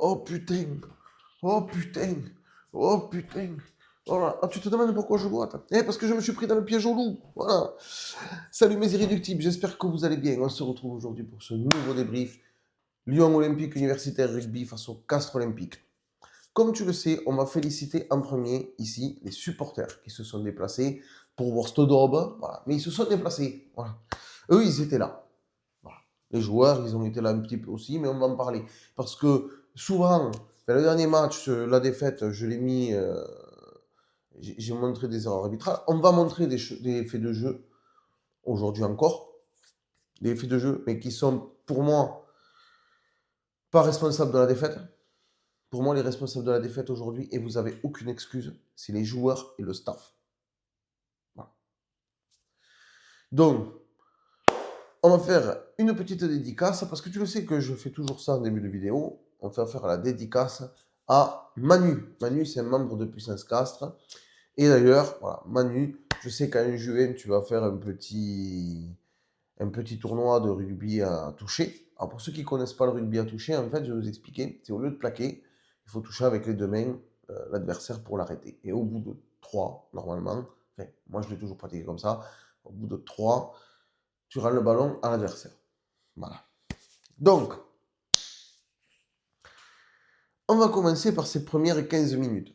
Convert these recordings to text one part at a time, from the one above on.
Oh putain. Oh putain. Oh putain. Voilà. Ah, tu te demandes pourquoi je boite? Parce que je me suis pris dans le piège au loup. Voilà. Salut mes irréductibles, j'espère que vous allez bien. On se retrouve aujourd'hui pour ce nouveau débrief. Lyon Olympique Universitaire Rugby face au Castres Olympique. Comme tu le sais, on va féliciter en premier ici les supporters qui se sont déplacés pour voir ce daube. Voilà. Mais ils se sont déplacés. Voilà. Eux, ils étaient là. Voilà. Les joueurs, ils ont été là un petit peu aussi, mais on va en parler. Parce que souvent, le dernier match, la défaite, je l'ai mis, j'ai montré des erreurs arbitrales. On va montrer des faits de jeu aujourd'hui encore, des faits de jeu, mais qui sont pour moi pas responsables de la défaite. Pour moi, les responsables de la défaite aujourd'hui, et vous n'avez aucune excuse, c'est les joueurs et le staff. Voilà. Donc, on va faire une petite dédicace, parce que tu le sais que je fais toujours ça en début de vidéo. On va faire la dédicace à Manu. Manu, c'est un membre de Puissance Castres. Et d'ailleurs, voilà, Manu, je sais qu'en juin, tu vas faire un petit tournoi de rugby à toucher. Alors, pour ceux qui ne connaissent pas le rugby à toucher, en fait, je vais vous expliquer. C'est au lieu de plaquer, il faut toucher avec les deux mains l'adversaire pour l'arrêter. Et au bout de 3, normalement, enfin, moi je l'ai toujours pratiqué comme ça, au bout de 3, tu rends le ballon à l'adversaire. Voilà. Donc, on va commencer par ces premières 15 minutes.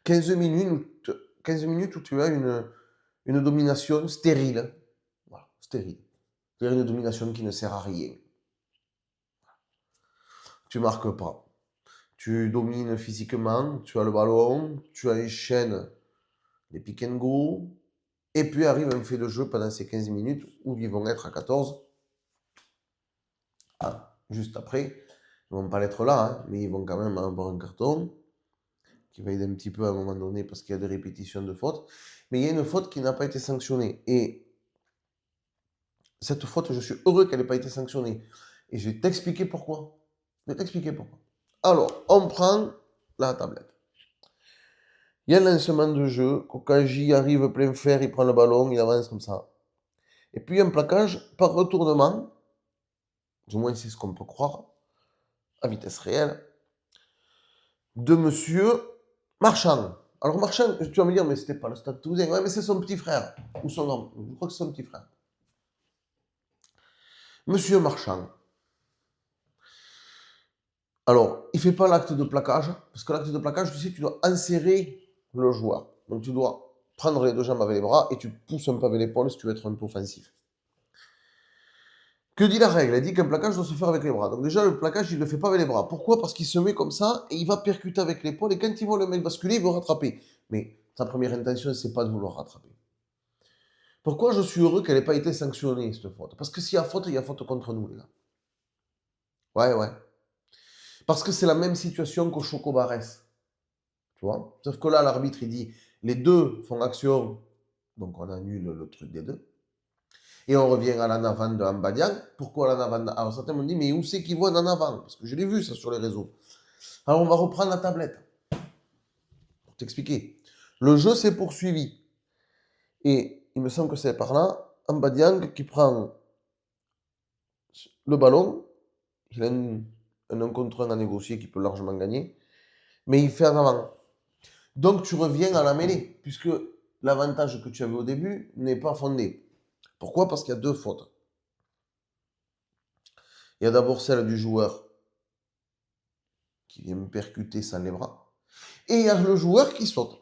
15 minutes où tu as une domination stérile. Voilà, stérile. C'est-à-dire une domination qui ne sert à rien. Tu marques pas. Tu domines physiquement, tu as le ballon, tu enchaînes les pick and go, et puis arrive un fait de jeu pendant ces 15 minutes où ils vont être à 14. Ah, juste après, ils ne vont pas l'être là, hein, mais ils vont quand même avoir un carton qui va aider un petit peu à un moment donné parce qu'il y a des répétitions de fautes. Mais il y a une faute qui n'a pas été sanctionnée. Et cette faute, je suis heureux qu'elle n'ait pas été sanctionnée. Et je vais t'expliquer pourquoi. Alors, on prend la tablette. Il y a un lancement de jeu. Kokaji arrive plein fer, il prend le ballon, il avance comme ça. Et puis un plaquage par retournement, du moins c'est ce qu'on peut croire, à vitesse réelle, de monsieur Marchand. Alors Marchand, tu vas me dire, mais c'était pas le Stade Toulousain. Ouais, mais c'est son petit frère. Ou son homme. Je crois que c'est son petit frère. Monsieur Marchand. Alors, il ne fait pas l'acte de plaquage, parce que l'acte de plaquage, tu sais, tu dois insérer le joueur. Donc tu dois prendre les deux jambes avec les bras et tu pousses un peu avec l'épaule si tu veux être un peu offensif. Que dit la règle? Elle dit qu'un plaquage doit se faire avec les bras. Donc déjà, le plaquage, il ne le fait pas avec les bras. Pourquoi? Parce qu'il se met comme ça et il va percuter avec l'épaule. Et quand il voit le mec basculer, il veut rattraper. Mais sa première intention, c'est pas de vouloir rattraper. Pourquoi je suis heureux qu'elle n'ait pas été sanctionnée, cette faute? Parce que s'il y a faute, il y a faute contre nous, les gars. Ouais. Parce que c'est la même situation qu'au Chocobarès. Tu vois? Sauf que là, l'arbitre, il dit, les deux font action. Donc on annule le truc des deux. Et on revient à l'en avant de Ambadian. Pourquoi l'en avant? Alors certains m'ont dit, mais où c'est qu'ils voient en avant? Parce que je l'ai vu ça sur les réseaux. Alors on va reprendre la tablette. Pour t'expliquer. Le jeu s'est poursuivi. Et il me semble que c'est par là, Ambadiang qui prend le ballon. Il a un 1 contre 1 à négocier qui peut largement gagner. Mais il fait en avant. Donc tu reviens à la mêlée. Puisque l'avantage que tu avais au début n'est pas fondé. Pourquoi? Parce qu'il y a deux fautes. Il y a d'abord celle du joueur qui vient me percuter sans les bras. Et il y a le joueur qui saute.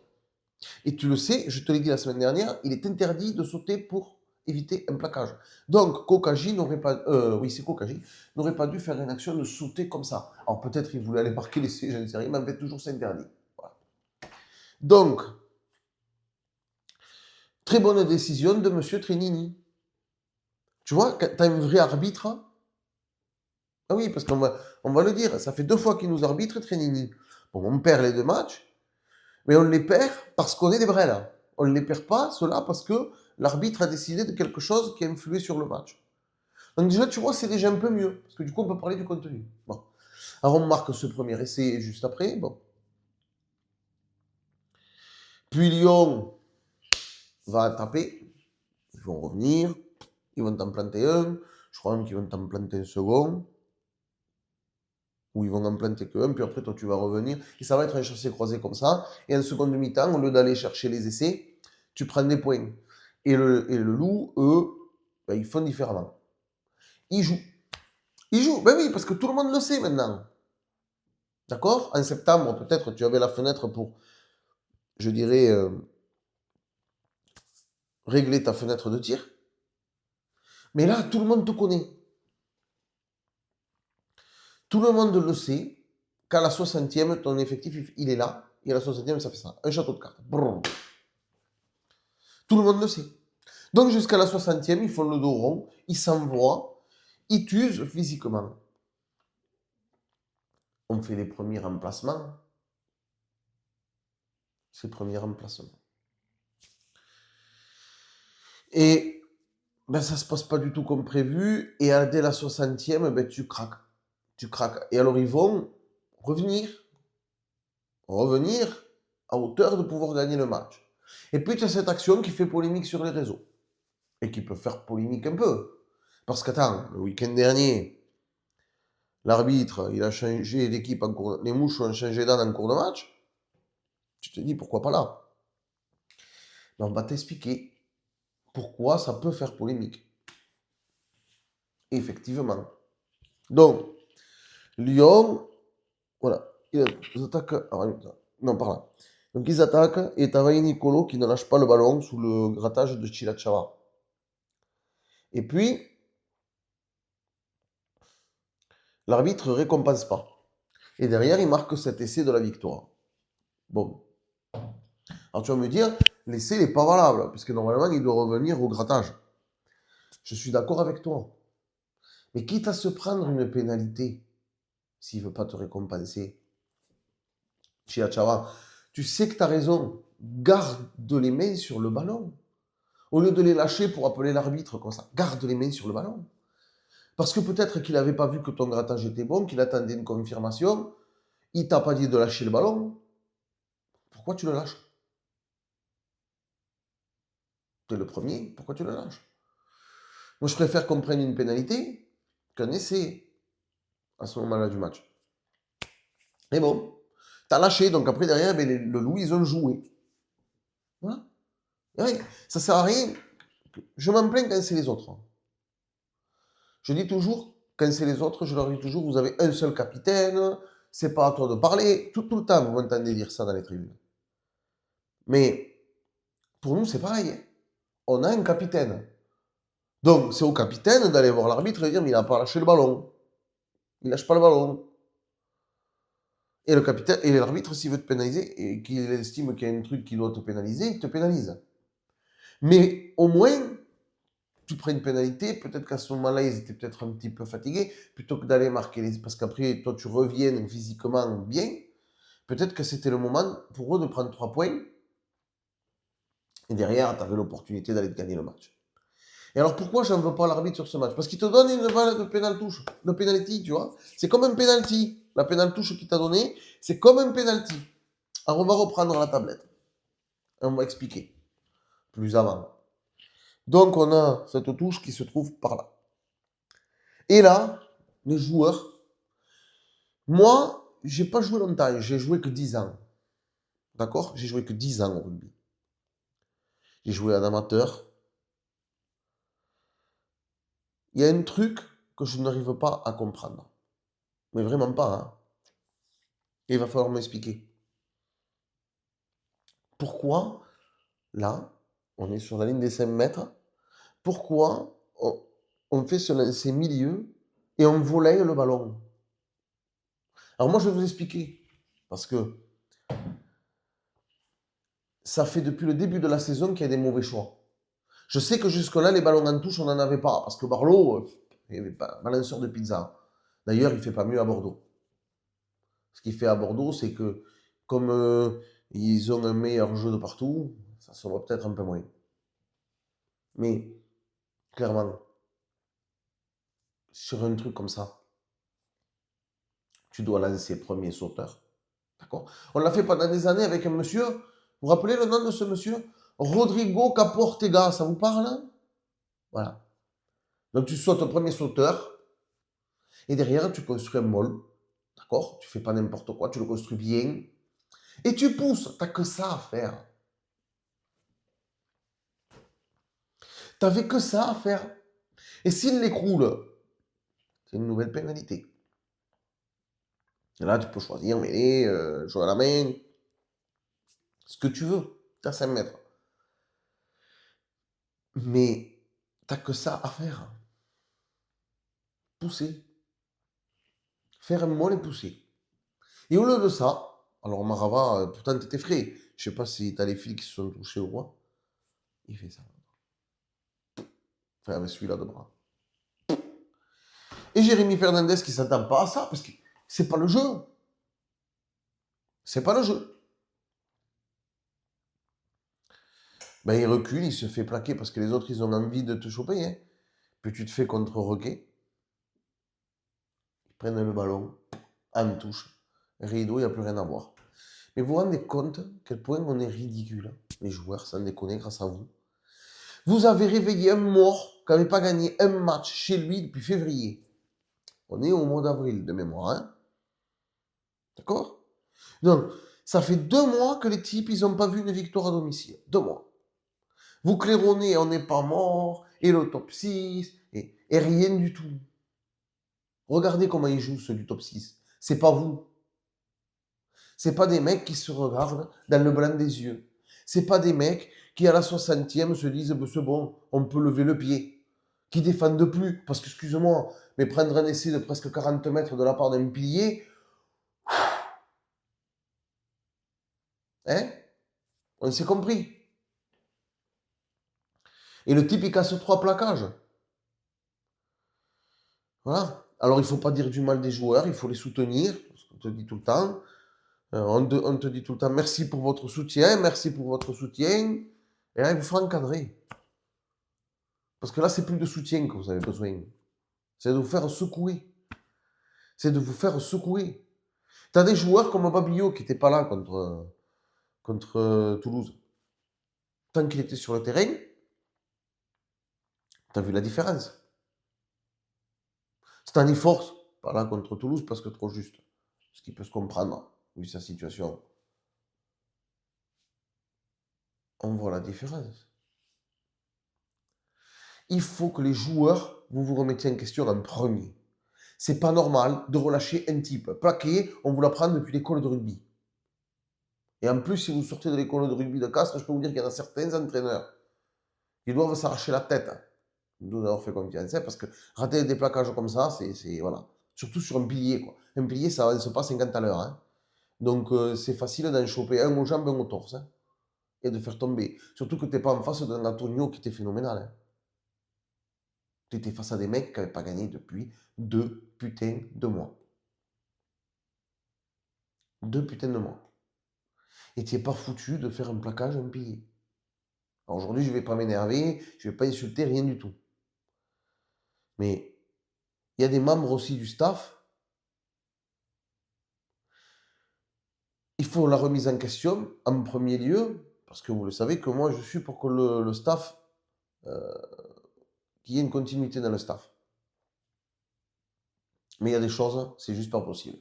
Et tu le sais, je te l'ai dit la semaine dernière, il est interdit de sauter pour éviter un plaquage. Donc, Kokaji n'aurait pas, c'est Kokaji, n'aurait pas dû faire une action de sauter comme ça. Alors peut-être il voulait aller marquer l'essai, je ne sais rien, mais en fait toujours c'est interdit. Voilà. Donc, très bonne décision de Monsieur Trénini. Tu vois, quand tu as un vrai arbitre, ah oui, parce on va le dire, ça fait 2 fois qu'il nous arbitre, Trénini. Bon, on perd les 2 matchs, mais on les perd parce qu'on est des vrais là. On ne les perd pas, cela, parce que l'arbitre a décidé de quelque chose qui a influé sur le match. Donc déjà, tu vois, c'est déjà un peu mieux, parce que du coup, on peut parler du contenu. Bon. Alors, on marque ce premier essai juste après. Bon. Puis Lyon va taper. Ils vont revenir. Ils vont t'en planter un. Je crois même qu'ils vont t'en planter un second. où ils vont en planter qu'un, puis après toi tu vas revenir, et ça va être un chassé-croisé comme ça, et en seconde mi-temps, au lieu d'aller chercher les essais, tu prends des points. Et le loup, eux, ben, ils font différemment. Ils jouent. Ils jouent, ben oui, parce que tout le monde le sait maintenant. D'accord? En septembre, peut-être, tu avais la fenêtre pour, je dirais, régler ta fenêtre de tir. Mais là, tout le monde te connaît. Tout le monde le sait. Qu'à la 60e, ton effectif, il est là. Et à la 60e, ça fait ça. Un château de cartes. Brrr. Tout le monde le sait. Donc jusqu'à la 60e, ils font le dos rond. Ils s'envoient. Ils t'usent physiquement. On fait les premiers remplacements. Ces premiers remplacements. Et ben, ça ne se passe pas du tout comme prévu. Et dès la 60e, ben, tu craques. Tu craques. Et alors ils vont revenir à hauteur de pouvoir gagner le match. Et puis tu as cette action qui fait polémique sur les réseaux. Et qui peut faire polémique un peu. Parce qu'attends, le week-end dernier, l'arbitre, il a changé d'équipe en cours. Les mouches ont changé d'âne en cours de match. Tu te dis pourquoi pas là? Mais on va t'expliquer pourquoi ça peut faire polémique. Effectivement. Donc, Lyon, voilà, ils attaquent. Non, par là. Donc ils attaquent et t'as Nicolo qui ne lâche pas le ballon sous le grattage de Chilachava. Et puis, l'arbitre ne récompense pas. Et derrière, il marque cet essai de la victoire. Bon. Alors tu vas me dire, l'essai n'est pas valable, puisque normalement, il doit revenir au grattage. Je suis d'accord avec toi. Mais quitte à se prendre une pénalité, s'il ne veut pas te récompenser, Chilachava, tu sais que tu as raison. Garde les mains sur le ballon. Au lieu de les lâcher pour appeler l'arbitre comme ça, garde les mains sur le ballon. Parce que peut-être qu'il n'avait pas vu que ton grattage était bon, qu'il attendait une confirmation, il t'a pas dit de lâcher le ballon. Pourquoi tu le lâches? Tu es le premier, pourquoi tu le lâches? Moi, je préfère qu'on prenne une pénalité qu'un essai à ce moment-là du match. Mais bon, t'as lâché, donc après derrière, ben, le loup, ils ont joué. Voilà. Et oui, ça sert à rien. Je m'en plains quand c'est les autres. Je dis toujours, quand c'est les autres, je leur dis toujours, vous avez un seul capitaine, c'est pas à toi de parler. Tout le temps, vous m'entendez dire ça dans les tribunes. Mais pour nous, c'est pareil. On a un capitaine. Donc, c'est au capitaine d'aller voir l'arbitre et dire, mais il n'a pas lâché le ballon. Il lâche pas le ballon. Et le capitaine, et l'arbitre, s'il veut te pénaliser et qu'il estime qu'il y a un truc qui doit te pénaliser, il te pénalise. Mais au moins, tu prends une pénalité, peut-être qu'à ce moment-là, ils étaient peut-être un petit peu fatigués, plutôt que d'aller marquer les... Parce qu'après, toi, tu reviennes physiquement bien, peut-être que c'était le moment pour eux de prendre 3 points, et derrière, tu avais l'opportunité d'aller te gagner le match. Et alors, pourquoi je n'en veux pas l'arbitre sur ce match? Parce qu'il te donne une balle de pénal-touche, de pénalty, tu vois. C'est comme un pénalty. La pénal-touche qu'il t'a donné, c'est comme un pénalty. Alors, on va reprendre la tablette. On va expliquer plus avant. Donc, on a cette touche qui se trouve par là. Et là, les joueurs, moi, j'ai pas joué longtemps, j'ai joué que 10 ans. D'accord? J'ai joué que 10 ans au rugby. J'ai joué en amateur. Il y a un truc que je n'arrive pas à comprendre. Mais vraiment pas, hein. Et il va falloir m'expliquer. Pourquoi, là, on est sur la ligne des 5 mètres, pourquoi on fait ce lancer milieu et on volaille le ballon? Alors moi, je vais vous expliquer. Parce que ça fait depuis le début de la saison qu'il y a des mauvais choix. Je sais que jusque-là, les ballons en touche, on n'en avait pas. Parce que Barlow, il n'y avait pas balanceur de pizza. D'ailleurs, il ne fait pas mieux à Bordeaux. Ce qu'il fait à Bordeaux, c'est que comme ils ont un meilleur jeu de partout, ça se voit peut-être un peu moins. Mais clairement, sur un truc comme ça, tu dois lancer premier sauteur. D'accord? On l'a fait pendant des années avec un monsieur. Vous vous rappelez le nom de ce monsieur? Rodrigo Caportega, ça vous parle? Voilà. Donc tu sautes au premier sauteur et derrière tu construis un mol. D'accord? Tu fais pas n'importe quoi, tu le construis bien. Et tu pousses, t'as que ça à faire. T'avais que ça à faire. Et s'il l'écroule, c'est une nouvelle pénalité. Et là, tu peux choisir, mêler, jouer à la main, ce que tu veux. T'as 5 mètres. Mais t'as que ça à faire. Pousser. Faire un molle et pousser. Et au lieu de ça, alors Marava, pourtant t'étais frais. Je sais pas si t'as les fils qui se sont touchés ou quoi. Il fait ça. Enfin, avec celui-là de bras. Et Jérémy Fernandez qui s'attend pas à ça, parce que c'est pas le jeu. C'est pas le jeu. Ben, il recule, il se fait plaquer parce que les autres, ils ont envie de te choper. Hein. Puis tu te fais contre-roquer. Ils prennent le ballon, en touche. Rideau, il n'y a plus rien à voir. Mais vous vous rendez compte à quel point on est ridicule, les joueurs, sans déconner, grâce à vous. Vous avez réveillé un mort qui n'avait pas gagné un match chez lui depuis février. On est au mois d'avril de mémoire, hein. D'accord? Donc, ça fait 2 mois que les types, ils n'ont pas vu une victoire à domicile. 2 mois. Vous claironnez, on n'est pas mort, et le top 6, et rien du tout. Regardez comment ils jouent, ceux du top 6. C'est pas vous. C'est pas des mecs qui se regardent dans le blanc des yeux. C'est pas des mecs qui, à la 60e, se disent c'est bon, on peut lever le pied. Qui défendent plus. Parce que, excuse-moi, mais prendre un essai de presque 40 mètres de la part d'un pilier, hein, on s'est compris. Et le type, il casse 3 plaquages. Voilà. Alors, il ne faut pas dire du mal des joueurs, il faut les soutenir. On te dit tout le temps. On te dit tout le temps merci pour votre soutien, merci pour votre soutien. Et là, il vous faut encadrer. Parce que là, c'est plus de soutien que vous avez besoin. C'est de vous faire secouer. C'est de vous faire secouer. Tu as des joueurs comme Babillot qui n'était pas là contre Toulouse. Tant qu'il était sur le terrain, tu as vu la différence. Stanley Force, pas là contre Toulouse parce que trop juste. Ce qui peut se comprendre, vu sa situation. On voit la différence. Il faut que les joueurs, vous vous remettiez en question en premier. C'est pas normal de relâcher un type plaqué, on vous l'apprend depuis l'école de rugby. Et en plus, si vous sortez de l'école de rugby de Castres, je peux vous dire qu'il y en a certains entraîneurs qui doivent s'arracher la tête de nous avoir fait confiance. Hein, parce que rater des plaquages comme ça, c'est voilà. Surtout sur un pilier. Quoi. Un pilier, ça avance pas 50 à l'heure. Hein. Donc, c'est facile d'en choper un aux jambes, un au torse. Hein, et de faire tomber. Surtout que tu n'es pas en face d'un Antonio qui était phénoménal. Hein. Tu étais face à des mecs qui n'avaient pas gagné depuis 2 putains de mois. 2 putains de mois. Et tu n'es pas foutu de faire un plaquage, un pilier. Alors aujourd'hui, je ne vais pas m'énerver, je ne vais pas insulter, rien du tout. Mais il y a des membres aussi du staff. Il faut la remise en question, en premier lieu, parce que vous le savez que moi, je suis pour que le staff, qu'il y ait une continuité dans le staff. Mais il y a des choses, c'est juste pas possible.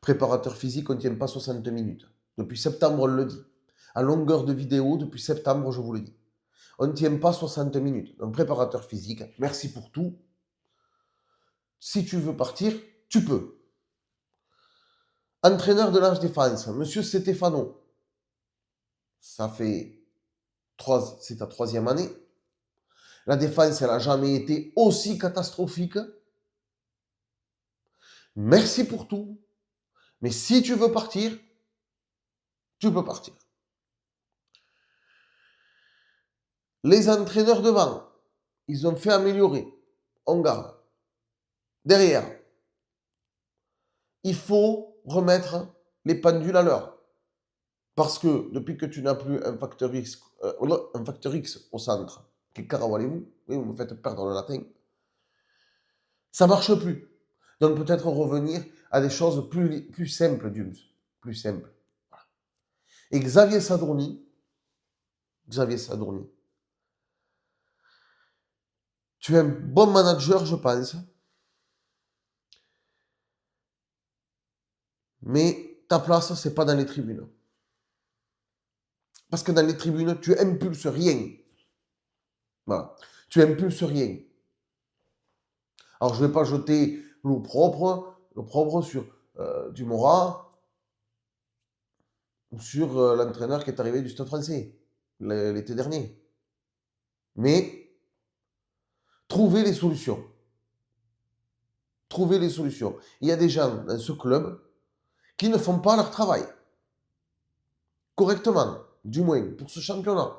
Préparateur physique, on ne tient pas 60 minutes. Depuis septembre, on le dit. À longueur de vidéo, depuis septembre, je vous le dis. On ne tient pas 60 minutes. Donc, préparateur physique, merci pour tout. Si tu veux partir, tu peux. Entraîneur de l'Ange Défense, Monsieur Stéphano. Ça fait c'est ta 3e année. La défense, elle n'a jamais été aussi catastrophique. Merci pour tout. Mais si tu veux partir, tu peux partir. Les entraîneurs devant, ils ont fait améliorer. On garde. Derrière, il faut remettre les pendules à l'heure. Parce que depuis que tu n'as plus un facteur X au centre, qui est Carawalez-vous, oui, vous me faites perdre le latin, ça ne marche plus. Donc peut-être revenir à des choses plus simples, Diums. Plus simples. Voilà. Et Xavier Sadorni, tu es un bon manager, je pense. Mais ta place, c'est pas dans les tribunes. Parce que dans les tribunes, tu impulses rien. Voilà. Tu impulses rien. Alors, je ne vais pas jeter l'opprobre sur Dumora ou sur l'entraîneur qui est arrivé du Stade français l'été dernier. Mais trouver les solutions. Trouver les solutions. Il y a des gens dans ce club qui ne font pas leur travail correctement, du moins pour ce championnat.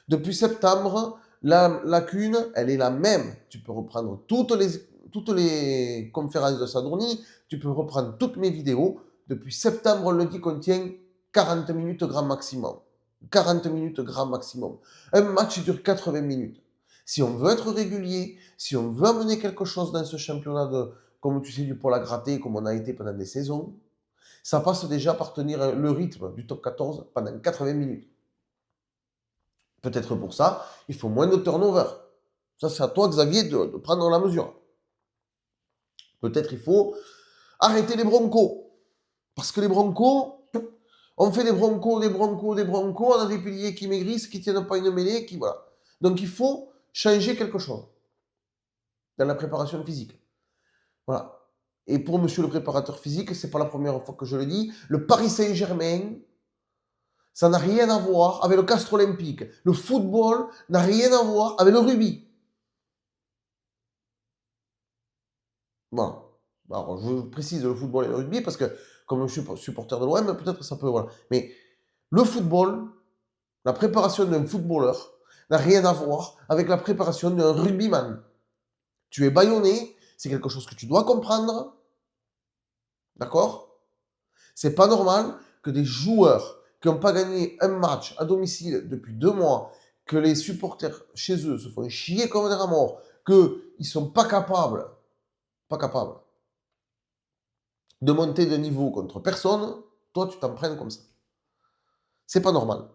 Depuis septembre, la lacune, elle est la même. Tu peux reprendre toutes les conférences de Sadourny, tu peux reprendre toutes mes vidéos. Depuis septembre, on le dit qu'on tient 40 minutes grand maximum. 40 minutes grand maximum. Un match dure 80 minutes. Si on veut être régulier, si on veut amener quelque chose dans ce championnat comme tu sais, du poil à gratter, comme on a été pendant des saisons, ça passe déjà par tenir le rythme du top 14 pendant 80 minutes. Peut-être pour ça, il faut moins de turnover. Ça, c'est à toi, Xavier, de prendre la mesure. Peut-être il faut arrêter les broncos. Parce que les broncos, on fait des broncos, on a des piliers qui maigrissent, qui ne tiennent pas une mêlée, qui voilà. Donc il faut changer quelque chose dans la préparation physique. Voilà. Et pour monsieur le préparateur physique, c'est pas la première fois que je le dis, le Paris Saint-Germain, ça n'a rien à voir avec le castre olympique. Le football n'a rien à voir avec le rugby. Voilà. Alors, je précise le football et le rugby parce que, comme je suis supporter de l'OM, peut-être que ça peut. Voilà. Mais le football, la préparation d'un footballeur n'a rien à voir avec la préparation d'un rugbyman. Tu es bâillonné, c'est quelque chose que tu dois comprendre. D'accord? C'est pas normal que des joueurs qui n'ont pas gagné un match à domicile depuis 2 mois, que les supporters chez eux se font chier comme des rats morts, qu'ils ne sont pas capables de monter de niveau contre personne, toi tu t'en prennes comme ça. C'est pas normal.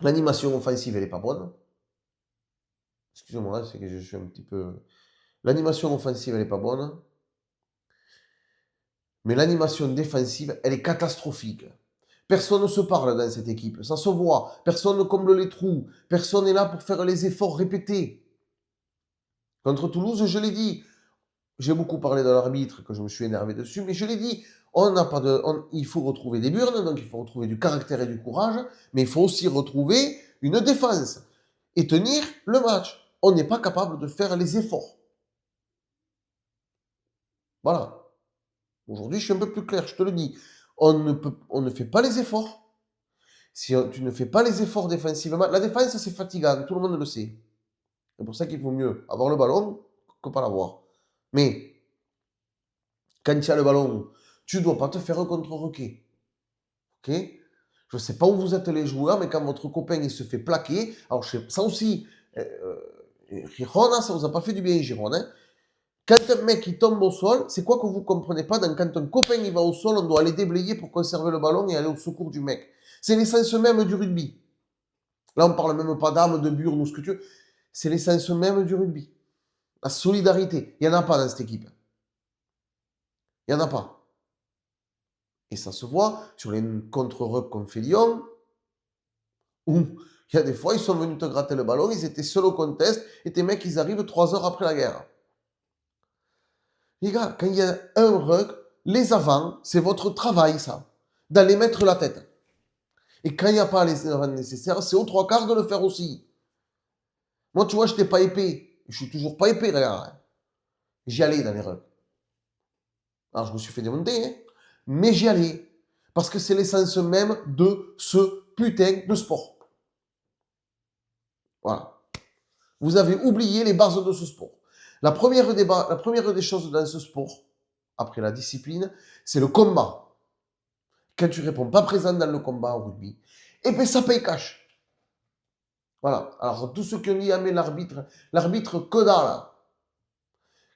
L'animation offensive, elle n'est pas bonne. Excusez-moi, c'est que je suis un petit peu... L'animation offensive, elle n'est pas bonne. Mais l'animation défensive, elle est catastrophique. Personne ne se parle dans cette équipe, ça se voit. Personne ne comble les trous. Personne n'est là pour faire les efforts répétés. Contre Toulouse, je l'ai dit. J'ai beaucoup parlé de l'arbitre, que je me suis énervé dessus, mais je l'ai dit. Il faut retrouver des burnes, donc il faut retrouver du caractère et du courage, mais il faut aussi retrouver une défense et tenir le match. On n'est pas capable de faire les efforts. Voilà. Aujourd'hui, je suis un peu plus clair, je te le dis. On ne fait pas les efforts. Si tu ne fais pas les efforts défensivement, la défense, c'est fatigant, tout le monde le sait. C'est pour ça qu'il vaut mieux avoir le ballon que pas l'avoir. Mais quand tu as le ballon, tu ne dois pas te faire contre-requer. Ok? Je ne sais pas où vous êtes les joueurs, mais quand votre copain il se fait plaquer, alors ça aussi, Giron, ça ne vous a pas fait du bien, Giron. Hein? Quand un mec il tombe au sol, c'est quoi que vous ne comprenez pas? Quand un copain il va au sol, on doit aller déblayer pour conserver le ballon et aller au secours du mec. C'est l'essence même du rugby. Là, on ne parle même pas d'armes, de burnes ou ce que tu veux. C'est l'essence même du rugby. La solidarité. Il n'y en a pas dans cette équipe. Il n'y en a pas. Et ça se voit sur les contre-ruck qu'on fait Lyon, où il y a des fois, ils sont venus te gratter le ballon, ils étaient seuls au contest, et tes mecs, ils arrivent 3 heures après la guerre. Les gars, quand il y a un ruck, les avants, c'est votre travail, ça, d'aller mettre la tête. Et quand il n'y a pas les avants nécessaires, c'est aux 3 quarts de le faire aussi. Moi, tu vois, je n'étais pas épais. Je suis toujours pas épais, regarde. J'y allais dans les rucks. Alors, je me suis fait démonter, hein, mais j'y allais. Parce que c'est l'essence même de ce putain de sport. Voilà. Vous avez oublié les bases de ce sport. La première des choses dans ce sport, après la discipline, c'est le combat. Quand tu réponds pas présent dans le combat au rugby, eh bien ça paye cash. Voilà. Alors tous ceux qui ont dit, ah mais l'arbitre que dalle.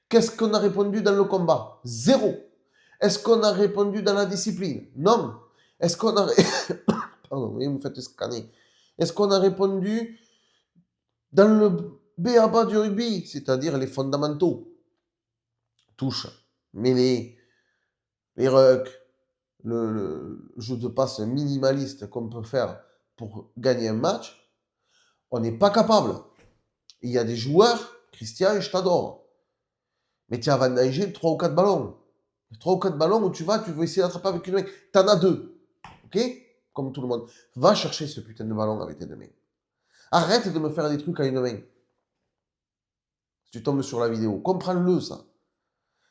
Qu'est-ce qu'on a répondu dans le combat? Zéro. Est-ce qu'on a répondu dans la discipline? Non. Est-ce qu'on a... Pardon, vous me faites scanner. Est-ce qu'on a répondu dans le B.A.B.A. du rugby, c'est-à-dire les fondamentaux? Touche, mêlées, les rucks, le jeu de passe minimaliste qu'on peut faire pour gagner un match, on n'est pas capable. Il y a des joueurs, Christian, je t'adore, mais tu as vendangé 3 ou 4 ballons. 3 ou 4 ballons où tu veux essayer d'attraper avec une main. Tu en as 2, ok? Comme tout le monde. Va chercher ce putain de ballon avec tes 2 mains. Arrête de me faire des trucs à une main. Si tu tombes sur la vidéo, comprends-le ça.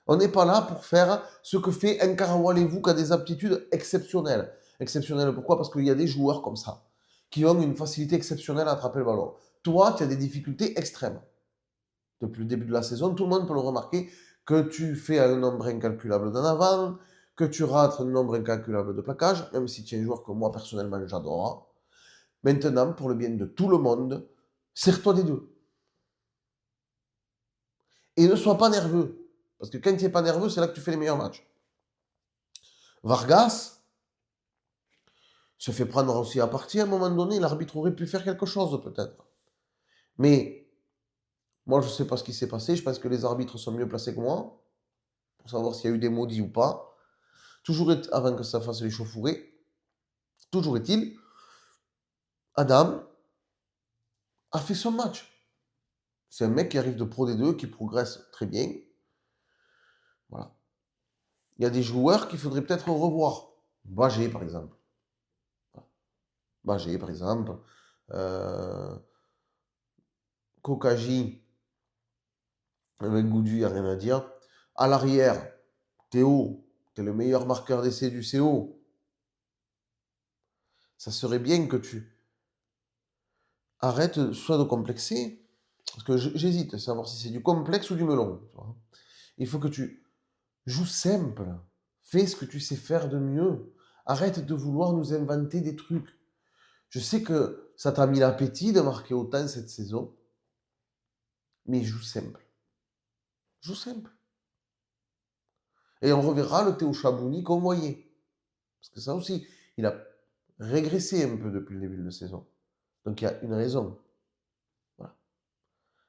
On n'est pas là pour faire ce que fait un Karawalevou qui a des aptitudes exceptionnelles. Exceptionnelles pourquoi? Parce qu'il y a des joueurs comme ça, qui ont une facilité exceptionnelle à attraper le ballon. Toi, tu as des difficultés extrêmes. Depuis le début de la saison, tout le monde peut le remarquer, que tu fais un nombre incalculable d'en avant, que tu rates un nombre incalculable de plaquages, même si tu es un joueur que moi, personnellement, j'adore. Maintenant, pour le bien de tout le monde, serre-toi des deux. Et ne sois pas nerveux. Parce que quand tu n'es pas nerveux, c'est là que tu fais les meilleurs matchs. Vargas se fait prendre aussi à partie. À un moment donné, l'arbitre aurait pu faire quelque chose, peut-être. Mais moi, je ne sais pas ce qui s'est passé. Je pense que les arbitres sont mieux placés que moi pour savoir s'il y a eu des maudits ou pas. Avant que ça fasse l'échauffourée, toujours est-il, Adam a fait son match. C'est un mec qui arrive de Pro D2, qui progresse très bien. Voilà. Il y a des joueurs qu'il faudrait peut-être revoir. Bagé, par exemple. Bagé, par exemple. Kokaji, avec Goudu, il n'y a rien à dire. À l'arrière, Théo, tu es le meilleur marqueur d'essai du CO. Ça serait bien que tu arrêtes soit de complexer, parce que j'hésite à savoir si c'est du complexe ou du melon. Il faut que tu joues simple. Fais ce que tu sais faire de mieux. Arrête de vouloir nous inventer des trucs. Je sais que ça t'a mis l'appétit de marquer autant cette saison, mais joue simple. Joue simple. Et on reverra le Théo Chabouni qu'on voyait. Parce que ça aussi, il a régressé un peu depuis le début de la saison. Donc il y a une raison. Voilà.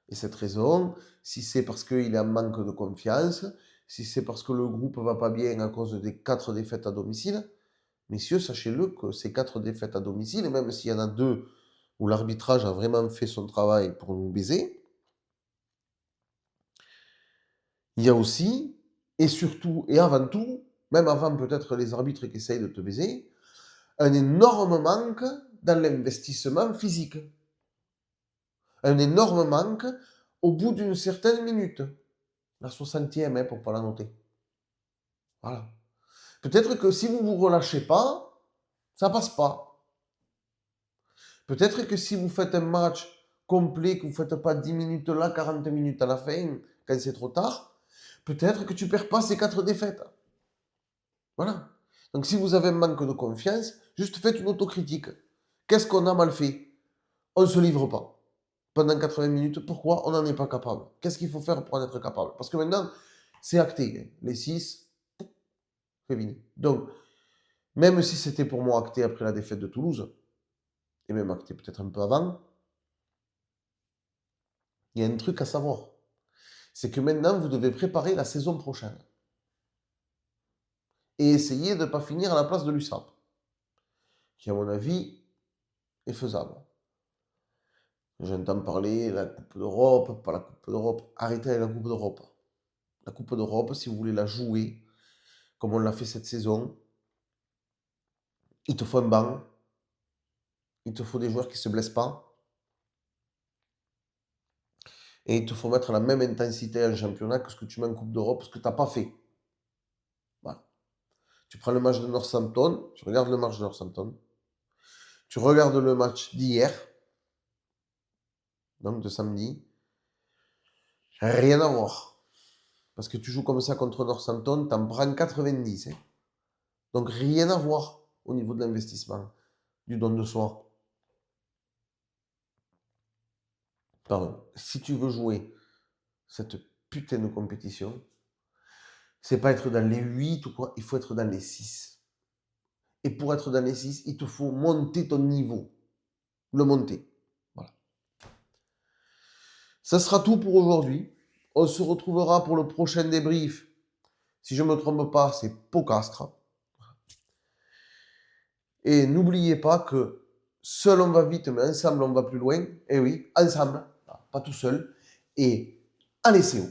Et cette raison, si c'est parce qu'il est en manque de confiance, si c'est parce que le groupe ne va pas bien à cause des 4 défaites à domicile, messieurs, sachez-le que ces 4 défaites à domicile, et même s'il y en a 2 où l'arbitrage a vraiment fait son travail pour nous baiser, il y a aussi, et surtout, et avant tout, même avant peut-être les arbitres qui essayent de te baiser, un énorme manque dans l'investissement physique. Un énorme manque au bout d'une certaine minute. La 60e, pour ne pas la noter. Voilà. Peut-être que si vous ne vous relâchez pas, ça ne passe pas. Peut-être que si vous faites un match complet, que vous ne faites pas 10 minutes là, 40 minutes à la fin, quand c'est trop tard, peut-être que tu ne perds pas ces 4 défaites. Voilà. Donc si vous avez un manque de confiance, juste faites une autocritique. Qu'est-ce qu'on a mal fait? On ne se livre pas pendant 80 minutes. Pourquoi on n'en est pas capable? Qu'est-ce qu'il faut faire pour en être capable? Parce que maintenant, c'est acté. Les 6, c'est fini. Donc, même si c'était pour moi acté après la défaite de Toulouse, et même acté peut-être un peu avant, il y a un truc à savoir. C'est que maintenant, vous devez préparer la saison prochaine. Et essayer de ne pas finir à la place de l'USAP. Qui, à mon avis, est faisable. J'entends parler de la Coupe d'Europe, pas la Coupe d'Europe. Arrêtez avec la Coupe d'Europe. La Coupe d'Europe, si vous voulez la jouer, comme on l'a fait cette saison, il te faut un banc. Il te faut des joueurs qui ne se blessent pas. Et il te faut mettre la même intensité en championnat que ce que tu mets en Coupe d'Europe, ce que tu n'as pas fait. Voilà. Tu prends le match de Northampton, tu regardes le match de Northampton, tu regardes le match d'hier, donc de samedi, rien à voir. Parce que tu joues comme ça contre Northampton, tu en prends 90. Donc rien à voir au niveau de l'investissement, du don de soi. Pardon. Si tu veux jouer cette putain de compétition, c'est pas être dans les 8 ou quoi, il faut être dans les 6. Et pour être dans les 6, il te faut monter ton niveau. Le monter. Voilà. Ça sera tout pour aujourd'hui. On se retrouvera pour le prochain débrief Si je ne me trompe pas, c'est Pocastre. Et n'oubliez pas que seul on va vite, mais ensemble on va plus loin. Et oui, ensemble, pas tout seul. Et allez, c'est où